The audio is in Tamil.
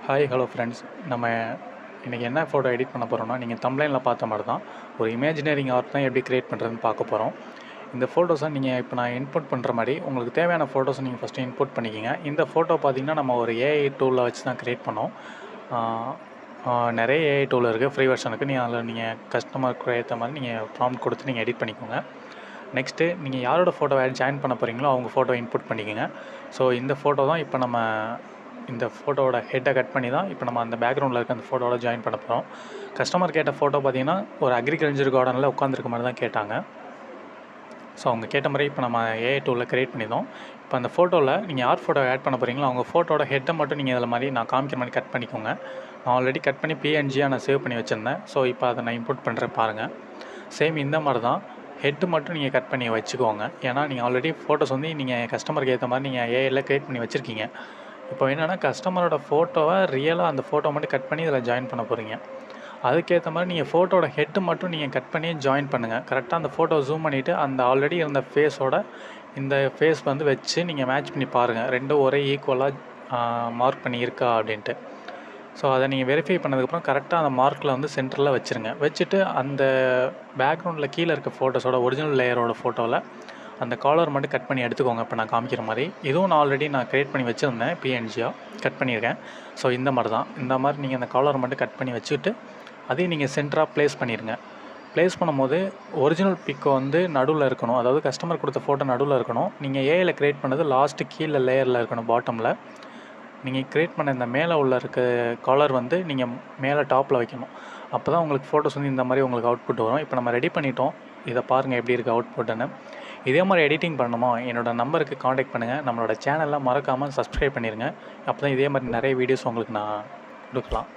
Hi hello friends. நம்ம இன்றைக்கி என்ன ஃபோட்டோ எடிட் பண்ண போகிறோம்னா, நீங்கள் தம்ப்லைனில் பார்த்த மாதிரி தான் ஒரு இமேஜினரிங் ஆர்ட் தான் எப்படி க்ரியேட் பண்ணுறதுன்னு பார்க்க போகிறோம். இந்த ஃபோட்டோஸை நீங்கள் இப்போ நான் இன்புட் பண்ணுற மாதிரி உங்களுக்கு தேவையான ஃபோட்டோஸை நீங்கள் ஃபஸ்ட்டு இன்புட் பண்ணிக்கிங்க. இந்த ஃபோட்டோ பார்த்திங்கன்னா நம்ம ஒரு ஏஐ டூலில் வச்சு தான் க்ரியேட் பண்ணோம். நிறைய ஏஐ டூல் இருக்குது, ஃப்ரீ வெர்ஷனுக்கு. நீங்கள் கஸ்டமருக்கு ஏற்ற மாதிரி நீங்கள் ப்ராம்ப்ட் கொடுத்து நீங்கள் எடிட் பண்ணிக்கோங்க. நெக்ஸ்ட்டு நீங்கள் யாரோட ஃபோட்டோ ஜாயின் பண்ண போகிறீங்களோ அவங்க ஃபோட்டோ இன்புட் பண்ணிக்கோங்க. ஸோ இந்த ஃபோட்டோ தான் இப்போ நம்ம இந்த ஃபோட்டோவோட ஹெட்டை கட் பண்ணி தான் இப்போ நம்ம அந்த பேக்ரவுண்டில் இருக்க அந்த ஃபோட்டோவோட ஜாயின் பண்ண போகிறோம். கஸ்டமர் கேட்ட ஃபோட்டோ பார்த்திங்கன்னா ஒரு அக்ரிகல்ச்சர் கார்டனில் உட்காந்துருக்க மாதிரி தான் கேட்டாங்க. ஸோ அவங்க கேட்ட மாதிரி இப்போ நம்ம ஏஐ டூலில் க்ரியேட் பண்ணியிருந்தோம். இப்போ அந்த ஃபோட்டோவில் நீங்கள் யார் ஃபோட்டோ ஆட் பண்ண போகிறீங்களோ அவங்க ஃபோட்டோட ஹெட்டை மட்டும் நீங்கள் இதில் மாதிரி நான் காமிக்கிற மாதிரி கட் பண்ணிக்கோங்க. நான் ஆல்ரெடி கட் பண்ணி பிஎன்ஜியாக நான் சேவ் பண்ணி வச்சுருந்தேன். ஸோ இப்போ அதை நான் இன்புட் பண்ணுறேன் பாருங்கள். சேம் இந்த மாதிரி தான் ஹெட்டு மட்டும் நீங்கள் கட் பண்ணி வச்சுக்கோங்க. ஏன்னா நீங்கள் ஆல்ரெடி ஃபோட்டோஸ் வந்து நீங்கள் கஸ்டமருக்கு ஏற்ற மாதிரி நீங்கள் ஏஐயில் க்ரியேட் பண்ணி வச்சுருக்கீங்க. இப்போ என்னென்னா கஸ்டமரோட ஃபோட்டோவை ரியலாக அந்த ஃபோட்டோ மட்டும் கட் பண்ணி இதில் ஜாயின் பண்ண போகிறீங்க. அதுக்கேற்ற மாதிரி நீங்கள் ஃபோட்டோட ஹெட்டு மட்டும் நீங்கள் கட் பண்ணி ஜாயின் பண்ணுங்கள். கரெக்டாக அந்த ஃபோட்டோ ஜூம் பண்ணிவிட்டு அந்த ஆல்ரெடி இருந்த ஃபேஸோட இந்த ஃபேஸ் வந்து வச்சு நீங்கள் மேட்ச் பண்ணி பாருங்கள், ரெண்டும் ஒரே ஈக்குவலாக மார்க் பண்ணி இருக்கா அப்படின்ட்டு. ஸோ அதை நீங்கள் வெரிஃபை பண்ணதுக்கப்புறம் கரெக்டாக அந்த மார்க்கில் வந்து சென்டரில் வச்சுருங்க. வச்சுட்டு அந்த பேக்ரவுண்டில் கீழே இருக்க ஃபோட்டோஸோட ஒரிஜினல் லேயரோட ஃபோட்டோவில் அந்த காலர் மட்டும் கட் பண்ணி எடுத்துக்கோங்க. இப்போ நான் காமிக்கிற மாதிரி இதுவும் நான் ஆல்ரெடி க்ரியேட் பண்ணி வச்சுருந்தேன், பிஎன்ஜியாக கட் பண்ணியிருக்கேன். ஸோ இந்த மாதிரி தான், இந்த மாதிரி நீங்கள் அந்த காலர் மட்டும் கட் பண்ணி வச்சுட்டு அதையும் நீங்கள் சென்டராக ப்ளேஸ் பண்ணிடுங்க. ப்ளேஸ் பண்ணும்போது ஒரிஜினல் பிக்கை வந்து நடுவில் இருக்கணும், அதாவது கஸ்டமர் கொடுத்த ஃபோட்டோ நடுவில் இருக்கணும். நீங்கள் ஏஐயில் க்ரியேட் பண்ணது லாஸ்ட்டு கீழே லேயரில் இருக்கணும், பாட்டமில். நீங்கள் க்ரியேட் பண்ண இந்த மேலே உள்ள இருக்க காலர் வந்து நீங்கள் மேலே டாப்பில் வைக்கணும். அப்போ தான் உங்களுக்கு ஃபோட்டோஸ் வந்து இந்த மாதிரி உங்களுக்கு அவுட்புட் வரும். இப்போ நம்ம ரெடி பண்ணிட்டோம், இதை பாருங்கள் எப்படி இருக்குது அவுட்புட்டுன்னு. இதே மாதிரி எடிட்டிங் பண்ணணுமா, என்னோடய நம்பருக்கு காண்டாக்ட் பண்ணுங்கள். நம்மளோட சேனலில் மறக்காமல் சப்ஸ்கிரைப் பண்ணிடுங்க. அப்போ தான் இதே மாதிரி நிறைய வீடியோஸ் உங்களுக்கு நான் கொடுக்கலாம்.